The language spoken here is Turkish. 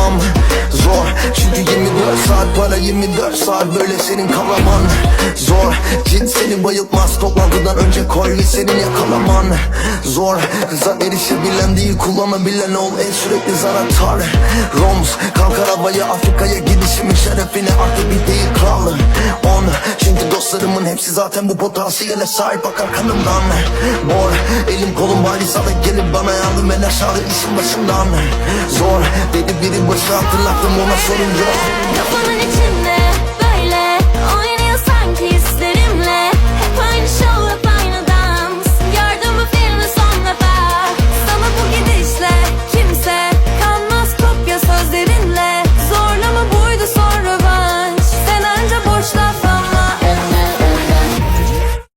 kalamam. Zor çünkü 24 saat para, 24 saat böyle senin kalaman. Zor cin seni bayıltmaz, toplantıdan önce koy ve senin yakalaman. Zor kıza erişebilen değil, kullanabilen ol, el sürekli zar atar. Roms kalkar havaya, Afrika'ya gidişimin şerefine artık bir değil kral. Çünkü dostlarımın hepsi zaten bu potansiyele sahip, akar kanımdan. Mor elim kolum bari sağlık, gelip bana yardım eder şahı işin başından. Zor dedi biri başı, hatırlattım ona sorunca. Kafanı